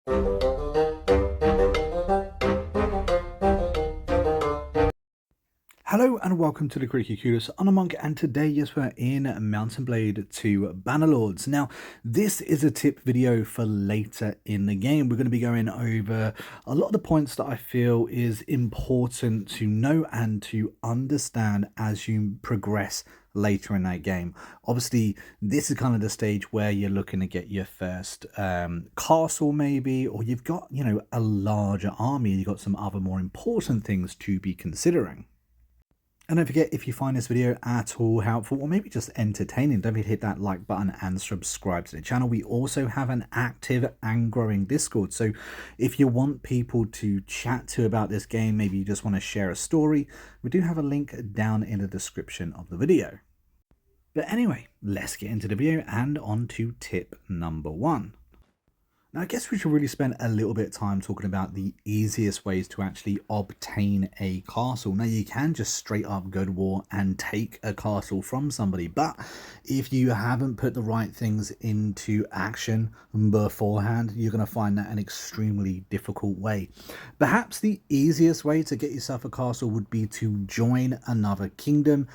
Hello and welcome to the Creaky Kudos. I'm a Monk, and today, yes, we're in Mountain Blade 2 Bannerlords. Now, this is a tip video for later in the game. We're going to be going over a lot of the points that I feel is important to know and to understand as you progress later in that game. Obviously, this is kind of the stage where you're looking to get your first castle maybe, or you've got, a larger army. You've got some other more important things to be considering. And don't forget, if you find this video at all helpful or maybe just entertaining, don't forget to hit that like button and subscribe to the channel. We also have an active and growing Discord. So if you want people to chat to about this game, maybe you just want to share a story, we do have a link down in the description of the video. But anyway, let's get into the video and on to tip number 1. Now, I guess we should really spend a little bit of time talking about the easiest ways to actually obtain a castle. Now, you can just straight up go to war and take a castle from somebody, but if you haven't put the right things into action beforehand, you're going to find that an extremely difficult way. Perhaps the easiest way to get yourself a castle would be to join another kingdom,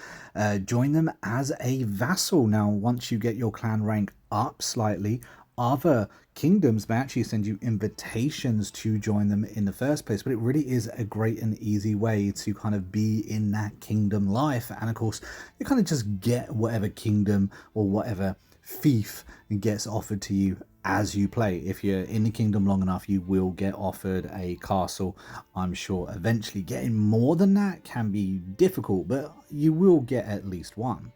join them as a vassal. Now, once you get your clan rank up slightly, other kingdoms may actually send you invitations to join them in the first place, but it really is a great and easy way to kind of be in that kingdom life. And of course, you kind of just get whatever kingdom or whatever fief gets offered to you as you play. If you're in the kingdom long enough, you will get offered a castle. I'm sure eventually getting more than that can be difficult, but you will get at least one.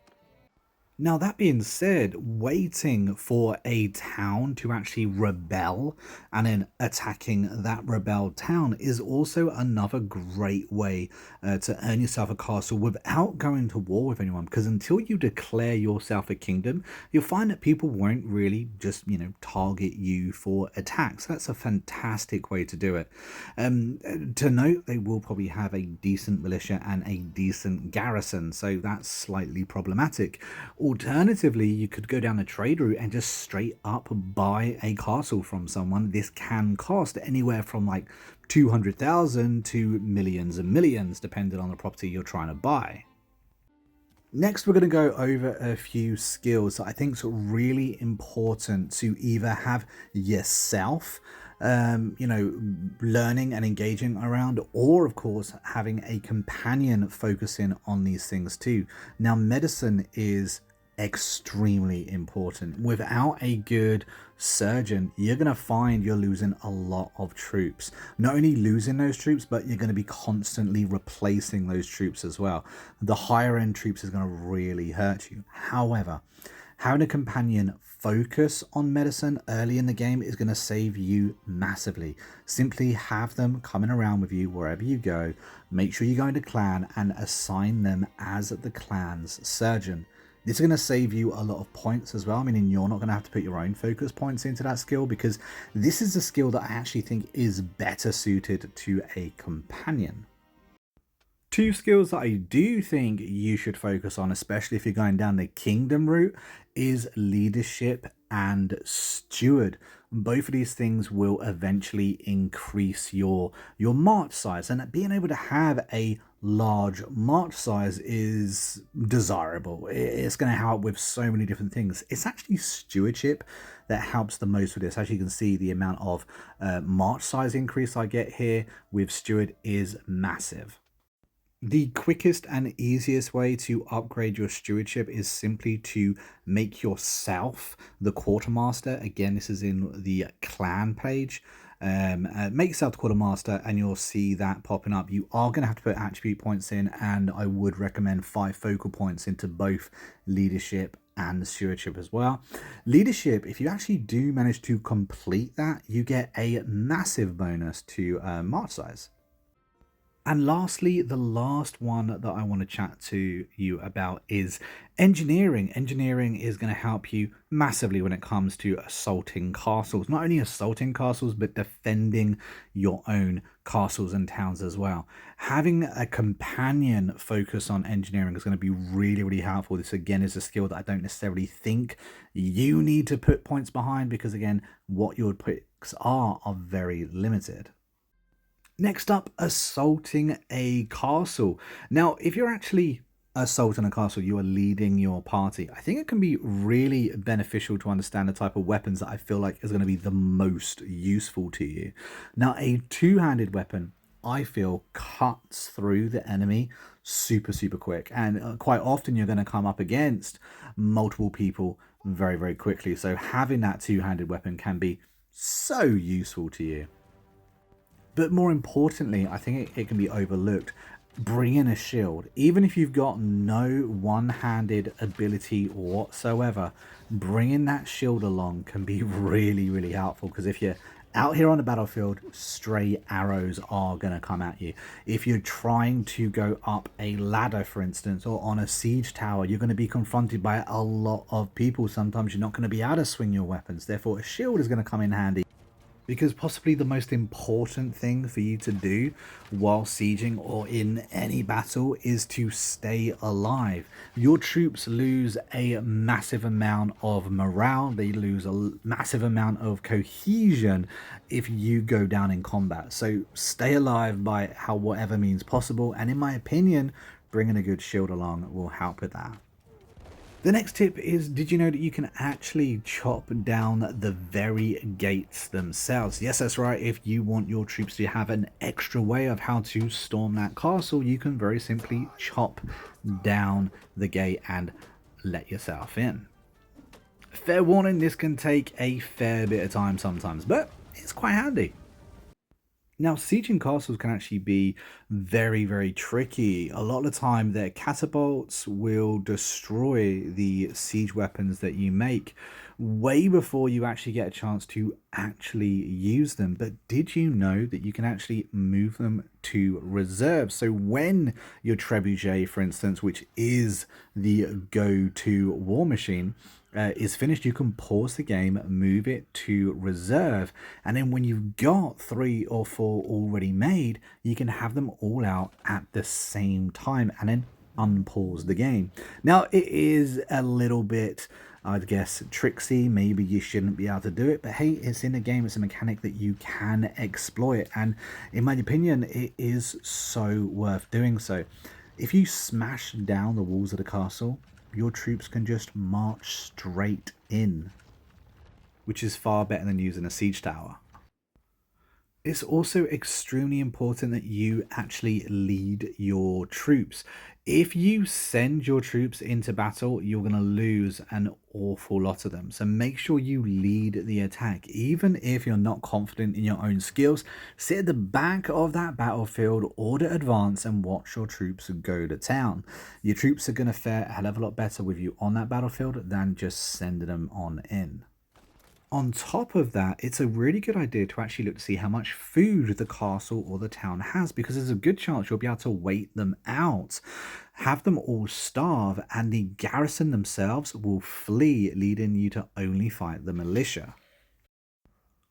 Now, that being said, waiting for a town to actually rebel and then attacking that rebelled town is also another great way to earn yourself a castle without going to war with anyone, because until you declare yourself a kingdom, you'll find that people won't really just, target you for attacks. That's a fantastic way to do it. To note, they will probably have a decent militia and a decent garrison, so that's slightly problematic. Alternatively, you could go down a trade route and just straight up buy a castle from someone. This can cost anywhere from like 200,000 to millions and millions, depending on the property you're trying to buy. Next, we're going to go over a few skills that I think is really important to either have yourself learning and engaging around, or of course having a companion focusing on these things too. Now, medicine is extremely important. Without a good surgeon, you're going to find you're losing a lot of troops. Not only losing those troops, but you're going to be constantly replacing those troops as well. The higher end troops is going to really hurt you. However, having a companion focus on medicine early in the game is going to save you massively. Simply have them coming around with you wherever you go. Make sure you go into clan and assign them as the clan's surgeon. This is going to save you a lot of points as well, meaning you're not going to have to put your own focus points into that skill, because this is a skill that I actually think is better suited to a companion. Two skills that I do think you should focus on, especially if you're going down the kingdom route, is leadership and steward. Both of these things will eventually increase your march size, and being able to have a large march size is desirable. It's going to help with so many different things. It's actually stewardship that helps the most with this. As you can see, the amount of march size increase I get here with steward is massive. The quickest and easiest way to upgrade your stewardship is simply to make yourself the quartermaster. Again, this is in the clan page. Make yourself the quartermaster and you'll see that popping up. You are going to have to put attribute points in, and I would recommend 5 focal points into both leadership and stewardship as well. Leadership, if you actually do manage to complete that, you get a massive bonus to march size. And lastly, the last one that I want to chat to you about is engineering. Engineering is going to help you massively when it comes to assaulting castles. Not only assaulting castles, but defending your own castles and towns as well. Having a companion focus on engineering is going to be really, really helpful. This, again, is a skill that I don't necessarily think you need to put points behind, because, again, what you would put attacks are very limited. Next up, assaulting a castle. Now, if you're actually assaulting a castle, you are leading your party. I think it can be really beneficial to understand the type of weapons that I feel like is going to be the most useful to you. Now, a two-handed weapon, I feel, cuts through the enemy super quick, and quite often you're going to come up against multiple people very quickly. So having that two-handed weapon can be so useful to you. But more importantly, I think it can be overlooked. Bring in a shield. Even if you've got no one-handed ability whatsoever, bringing that shield along can be really helpful, because if you're out here on the battlefield, stray arrows are going to come at you. If you're trying to go up a ladder, for instance, or on a siege tower, you're going to be confronted by a lot of people. Sometimes you're not going to be able to swing your weapons. Therefore, a shield is going to come in handy. Because possibly the most important thing for you to do while sieging or in any battle is to stay alive. Your troops lose a massive amount of morale, they lose a massive amount of cohesion if you go down in combat. So stay alive by whatever means possible, and in my opinion, bringing a good shield along will help with that. The next tip is, did you know that you can actually chop down the very gates themselves? Yes, that's right. If you want your troops to have an extra way of how to storm that castle, you can very simply chop down the gate and let yourself in. Fair warning, this can take a fair bit of time sometimes, but it's quite handy. Now, sieging castles can actually be very tricky. A lot of the time, their catapults will destroy the siege weapons that you make way before you actually get a chance to actually use them. But did you know that you can actually move them to reserve? So when your trebuchet, for instance, which is the go-to war machine, is finished, you can pause the game, move it to reserve, and then when you've got 3 or 4 already made, you can have them all out at the same time and then unpause the game. Now, it is a little bit, I'd guess, tricksy. Maybe you shouldn't be able to do it, but hey, it's in the game. It's a mechanic that you can exploit, and in my opinion, it is so worth doing so. If you smash down the walls of the castle, your troops can just march straight in, which is far better than using a siege tower. It's also extremely important that you actually lead your troops. If you send your troops into battle, you're going to lose an awful lot of them. So make sure you lead the attack. Even if you're not confident in your own skills, sit at the back of that battlefield, order advance, and watch your troops go to town. Your troops are going to fare a hell of a lot better with you on that battlefield than just sending them on in. On top of that, it's a really good idea to actually look to see how much food the castle or the town has, because there's a good chance you'll be able to wait them out, have them all starve, and the garrison themselves will flee, leading you to only fight the militia.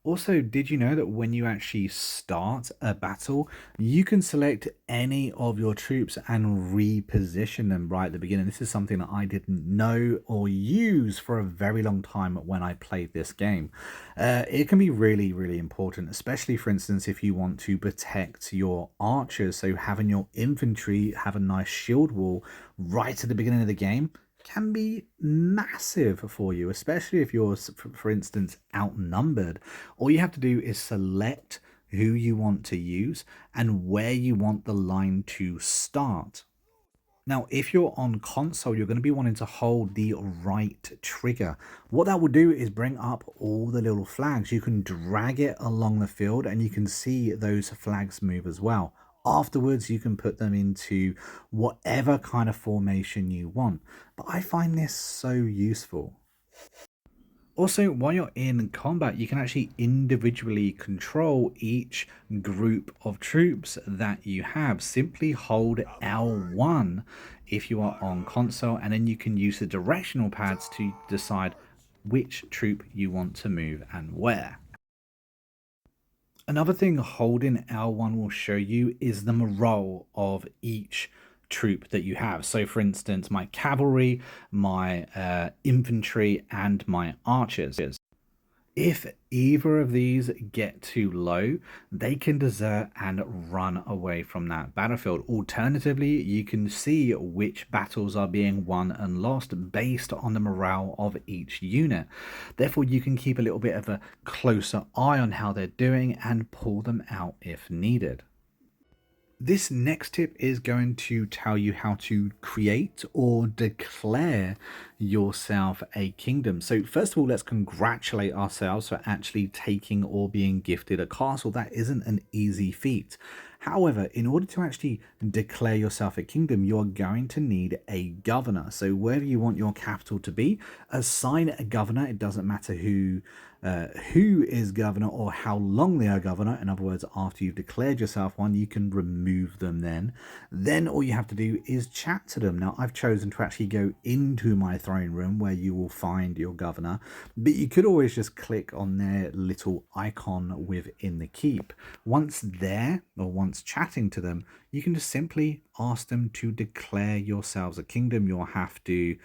Also, did you know that when you actually start a battle, you can select any of your troops and reposition them right at the beginning? This is something that I didn't know or use for a very long time when I played this game. It can be really important, especially, for instance, if you want to protect your archers. So having your infantry have a nice shield wall right at the beginning of the game can be massive for you, especially if you're, for instance, outnumbered. All you have to do is select who you want to use and where you want the line to start. Now, if you're on console, you're going to be wanting to hold the right trigger. What that will do is bring up all the little flags. You can drag it along the field and you can see those flags move as well. Afterwards, you can put them into whatever kind of formation you want. But I find this so useful. Also, while you're in combat, you can actually individually control each group of troops that you have. Simply hold L1 if you are on console, and then you can use the directional pads to decide which troop you want to move and where. Another thing holding L1 will show you is the morale of each troop that you have. So for instance, my cavalry, my infantry, and my archers. If either of these get too low, they can desert and run away from that battlefield. Alternatively, you can see which battles are being won and lost based on the morale of each unit. Therefore, you can keep a little bit of a closer eye on how they're doing and pull them out if needed. This next tip is going to tell you how to create or declare yourself a kingdom. So, first of all, let's congratulate ourselves for actually taking or being gifted a castle. That isn't an easy feat. However, in order to actually declare yourself a kingdom, you are going to need a governor. So, wherever you want your capital to be, assign a governor. It doesn't matter who is governor or how long they are governor. In other words, after you've declared yourself one, you can remove them then all you have to do is chat to them. Now, I've chosen to actually go into my throne room where you will find your governor, but you could always just click on their little icon within the keep. Once there, or once chatting to them, you can just simply ask them to declare yourselves a kingdom. You'll have to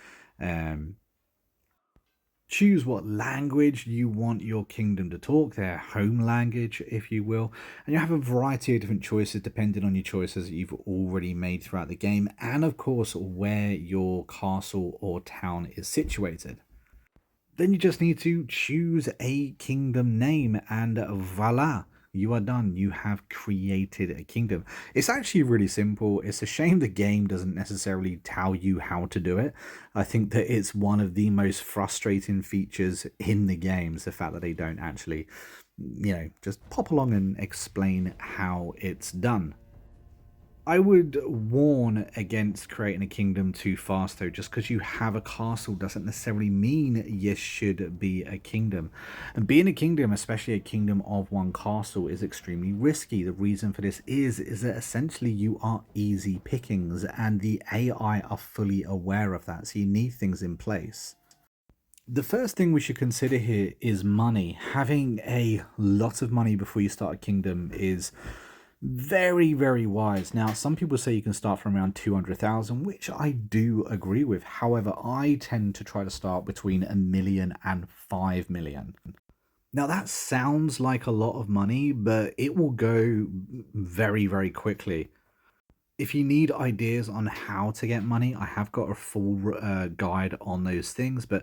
choose what language you want your kingdom to talk, their home language, if you will. And you have a variety of different choices depending on your choices that you've already made throughout the game, and of course, where your castle or town is situated. Then you just need to choose a kingdom name, and voila, you are done. You have created a kingdom. It's actually really simple. It's a shame the game doesn't necessarily tell you how to do it. I think that it's one of the most frustrating features in the games, the fact that they don't actually, just pop along and explain how it's done. I would warn against creating a kingdom too fast, though. Just because you have a castle doesn't necessarily mean you should be a kingdom. And being a kingdom, especially a kingdom of one castle, is extremely risky. The reason for this is that essentially you are easy pickings, and the AI are fully aware of that. So you need things in place. The first thing we should consider here is money. Having a lot of money before you start a kingdom is very, very wise. Now, some people say you can start from around 200,000, which I do agree with. However, I tend to try to start between a million and 5 million. Now, that sounds like a lot of money, but it will go very, very quickly. If you need ideas on how to get money, I have got a full guide on those things, but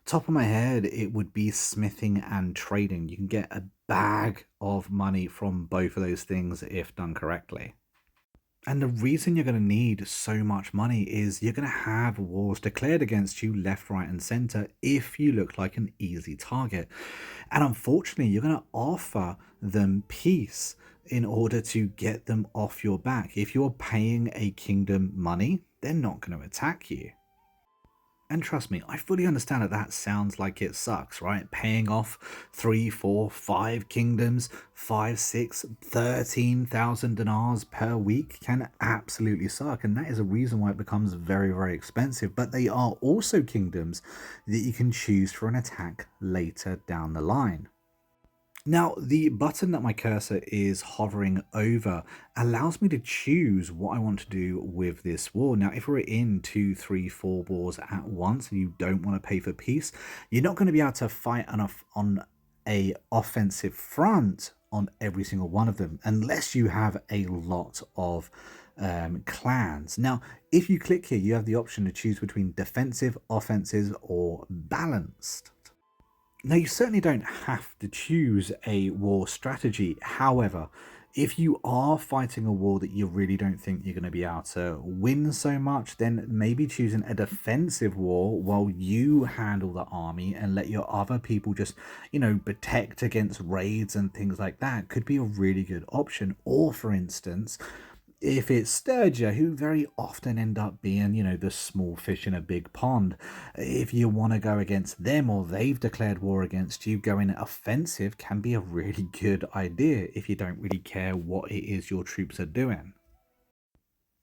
top of my head, it would be smithing and trading. You can get a bag of money from both of those things if done correctly. And the reason you're going to need so much money is you're going to have wars declared against you left, right, and center if you look like an easy target. And unfortunately, you're going to offer them peace in order to get them off your back. If you're paying a kingdom money, they're not going to attack you. And trust me, I fully understand that that sounds like it sucks, right? Paying off 3, 4, 5 kingdoms, 5, 6, 13,000 dinars per week can absolutely suck. And that is a reason why it becomes very, very expensive. But they are also kingdoms that you can choose for an attack later down the line. Now, the button that my cursor is hovering over allows me to choose what I want to do with this war. Now, if we're in 2, 3, 4 wars at once and you don't want to pay for peace, you're not going to be able to fight enough on a offensive front on every single one of them unless you have a lot of clans. Now, if you click here, you have the option to choose between defensive, offensive, or balanced. Now, you certainly don't have to choose a war strategy. However, if you are fighting a war that you really don't think you're going to be able to win so much, then maybe choosing a defensive war while you handle the army and let your other people just, protect against raids and things like that could be a really good option. Or, for instance, if it's Sturgia, who very often end up being, the small fish in a big pond, if you want to go against them or they've declared war against you, going offensive can be a really good idea if you don't really care what it is your troops are doing.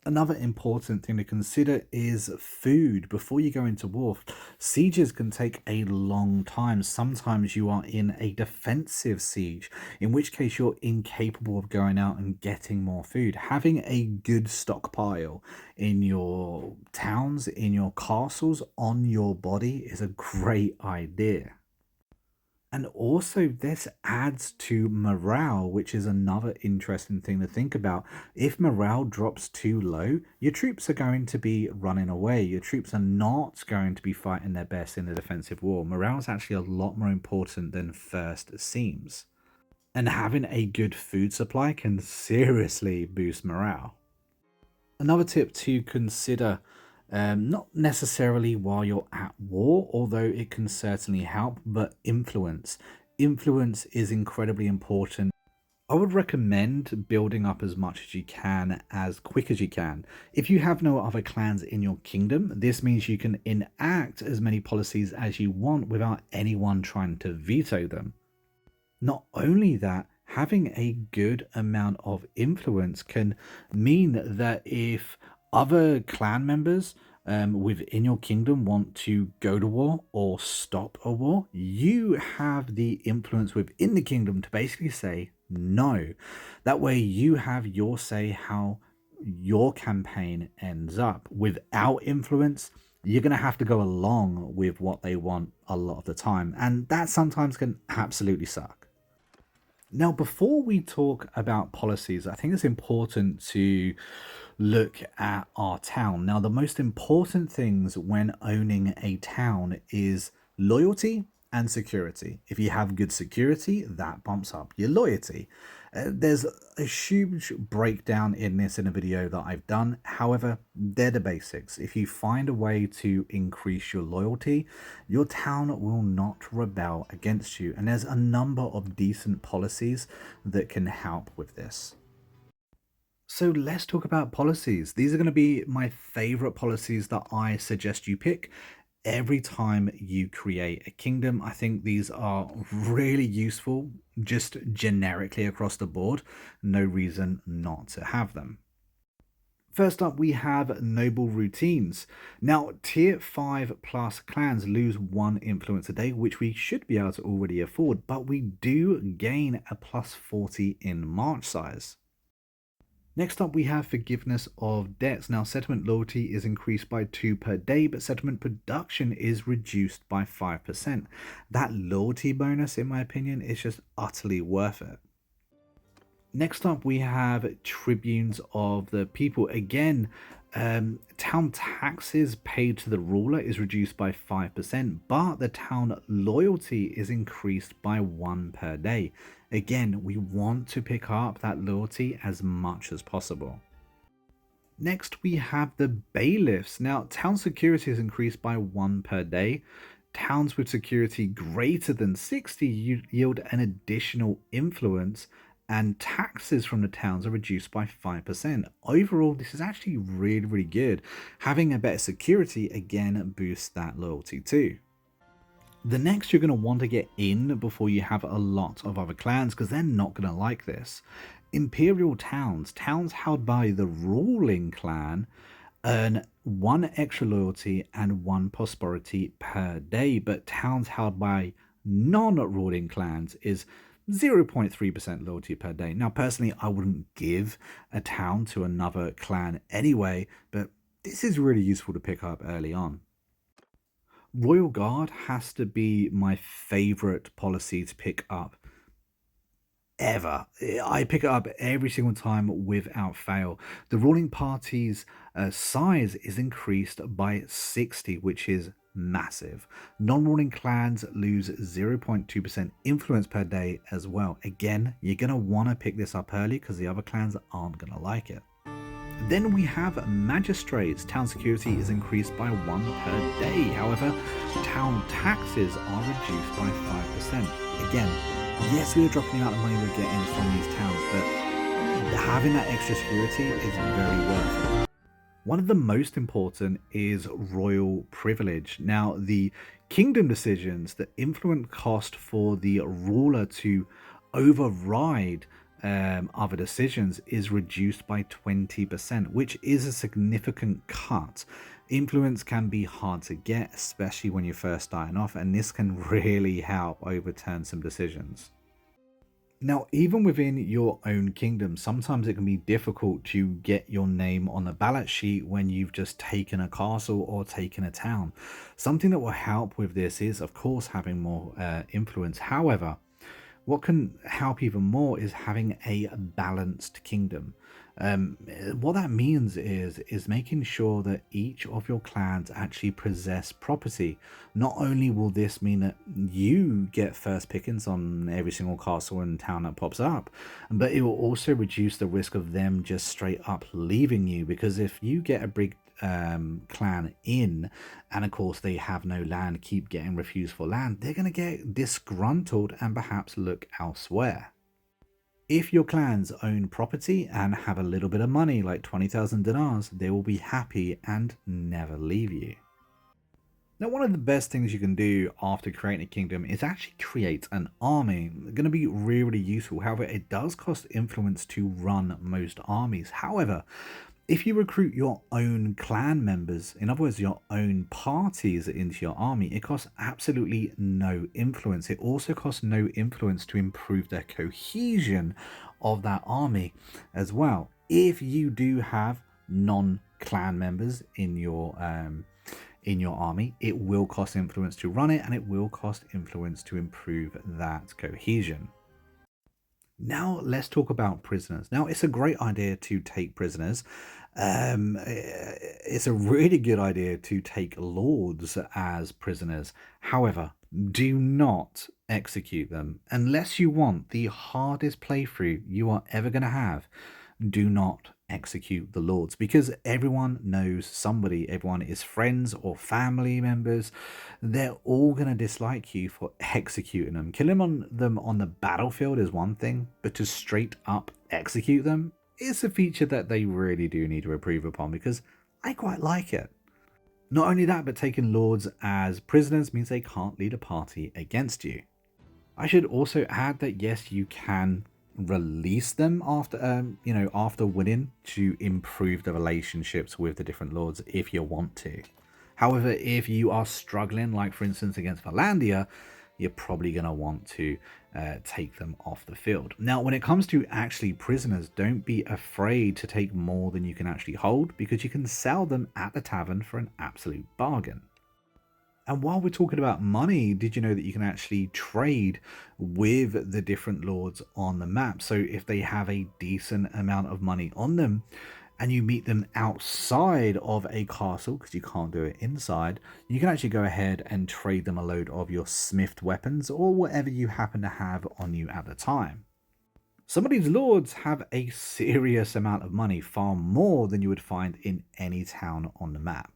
Another important thing to consider is food before you go into war. Sieges can take a long time. Sometimes you are in a defensive siege, in which case you're incapable of going out and getting more food. Having a good stockpile in your towns, in your castles, on your body is a great idea. And also, this adds to morale, which is another interesting thing to think about. If morale drops too low, your troops are going to be running away. Your troops are not going to be fighting their best in the defensive war. Morale is actually a lot more important than first seems. And having a good food supply can seriously boost morale. Another tip to consider, not necessarily while you're at war, although it can certainly help, but influence. Influence is incredibly important. I would recommend building up as much as you can as quick as you can. If you have no other clans in your kingdom, this means you can enact as many policies as you want without anyone trying to veto them. Not only that, having a good amount of influence can mean that if other clan members within your kingdom want to go to war or stop a war, you have the influence within the kingdom to basically say no. That way, you have your say how your campaign ends up. Without influence, you're going to have to go along with what they want a lot of the time, and that sometimes can absolutely suck. Now, before we talk about policies, I think it's important to look at our town. Now, the most important things when owning a town is loyalty and security. If you have good security, that bumps up your loyalty. There's a huge breakdown in this in a video that I've done. However, they're the basics. If you find a way to increase your loyalty, your town will not rebel against you. And there's a number of decent policies that can help with this. So let's talk about policies. These are going to be my favorite policies that I suggest you pick every time you create a kingdom. I think these are really useful, just generically across the board. No reason not to have them. First up, we have noble routines. Now, tier 5 plus clans lose 1 influence a day, which we should be able to already afford, but we do gain a plus 40 in march size. Next up, we have forgiveness of debts. Now, settlement loyalty is increased by 2 per day, but settlement production is reduced by 5%. That loyalty bonus, in my opinion, is just utterly worth it. Next up, we have tribunes of the people. Again, town taxes paid to the ruler is reduced by 5%, but the town loyalty is increased by 1 per day. Again, we want to pick up that loyalty as much as possible. Next, we have the bailiffs. Now, town security is increased by 1 per day. Towns with security greater than 60 yield an additional influence, and taxes from the towns are reduced by 5%. Overall, this is actually really, really good. Having a better security, again, boosts that loyalty too. The next you're going to want to get in before you have a lot of other clans, because they're not going to like this. Imperial towns, towns held by the ruling clan, earn 1 extra loyalty and 1 prosperity per day, but towns held by non-ruling clans is 0.3% loyalty per day. Now, personally, I wouldn't give a town to another clan anyway, but this is really useful to pick up early on. Royal Guard has to be my favorite policy to pick up ever. I pick it up every single time without fail. The ruling party's size is increased by 60, which is massive. Non-ruling clans lose 0.2% influence per day as well. Again, you're going to want to pick this up early because the other clans aren't going to like it. Then we have magistrates. Town security is increased by 1 per day. However, town taxes are reduced by 5%. Again, yes, we are dropping the amount of money we're getting from these towns, but having that extra security is very worth it. One of the most important is royal privilege. Now, the kingdom decisions, the influence cost for the ruler to override other decisions is reduced by 20%, which is a significant cut. Influence can be hard to get, especially when you're first starting off, and this can really help overturn some decisions. Now, even within your own kingdom, sometimes it can be difficult to get your name on the ballot sheet when you've just taken a castle or taken a town. Something that will help with this is, of course, having more influence. However, what can help even more is having a balanced kingdom. What that means is making sure that each of your clans actually possess property. Not only will this mean that you get first pickings on every single castle and town that pops up, but it will also reduce the risk of them just straight up leaving you. Because if you get a big clan in, and of course they have no land, keep getting refused for land, they're going to get disgruntled and perhaps look elsewhere. If your clans own property and have a little bit of money, like 20,000 dinars, they will be happy and never leave you. Now, one of the best things you can do after creating a kingdom is actually create an army. Going to be really useful. However, it does cost influence to run most armies. However, if you recruit your own clan members, in other words, your own parties into your army, it costs absolutely no influence. It also costs no influence to improve the cohesion of that army as well. If you do have non-clan members in your army, it will cost influence to run it, and it will cost influence to improve that cohesion. Now let's talk about prisoners. Now, it's a great idea to take prisoners. It's a really good idea to take lords as prisoners. However, do not execute them unless you want the hardest playthrough you are ever going to have. Do not execute the lords, because everyone knows somebody. Everyone is friends or family members. They're all going to dislike you for executing them. Killing them on the battlefield is one thing, but to straight up execute them is a feature that they really do need to improve upon, because I quite like it. Not only that, but taking lords as prisoners means they can't lead a party against you. I should also add that yes, you can release them after after winning, to improve the relationships with the different lords if you want to. However, if you are struggling, like for instance against Valandia, you're probably going to want to take them off the field. Now, when it comes to actually prisoners, don't be afraid to take more than you can actually hold, because you can sell them at the tavern for an absolute bargain. And while we're talking about money, did you know that you can actually trade with the different lords on the map? So if they have a decent amount of money on them and you meet them outside of a castle, because you can't do it inside, you can actually go ahead and trade them a load of your smithed weapons or whatever you happen to have on you at the time. Some of these lords have a serious amount of money, far more than you would find in any town on the map.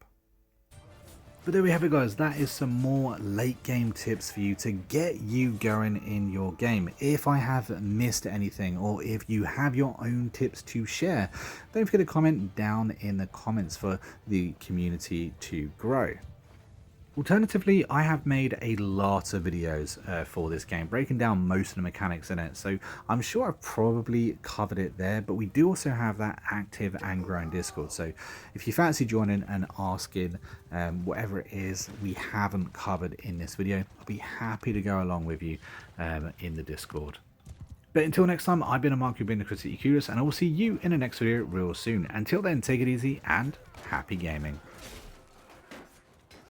But there we have it, guys. That is some more late game tips for you to get you going in your game. If I have missed anything, or if you have your own tips to share, don't forget to comment down in the comments for the community to grow. Alternatively, I have made a lot of videos for this game, breaking down most of the mechanics in it, so I'm sure I've probably covered it there, but we do also have that active and growing Discord, so if you fancy joining and asking whatever it is we haven't covered in this video, I'll be happy to go along with you in the Discord. But until next time, I've been a Mark, you've been the Critically Curious, and I will see you in the next video real soon. Until then, take it easy and happy gaming.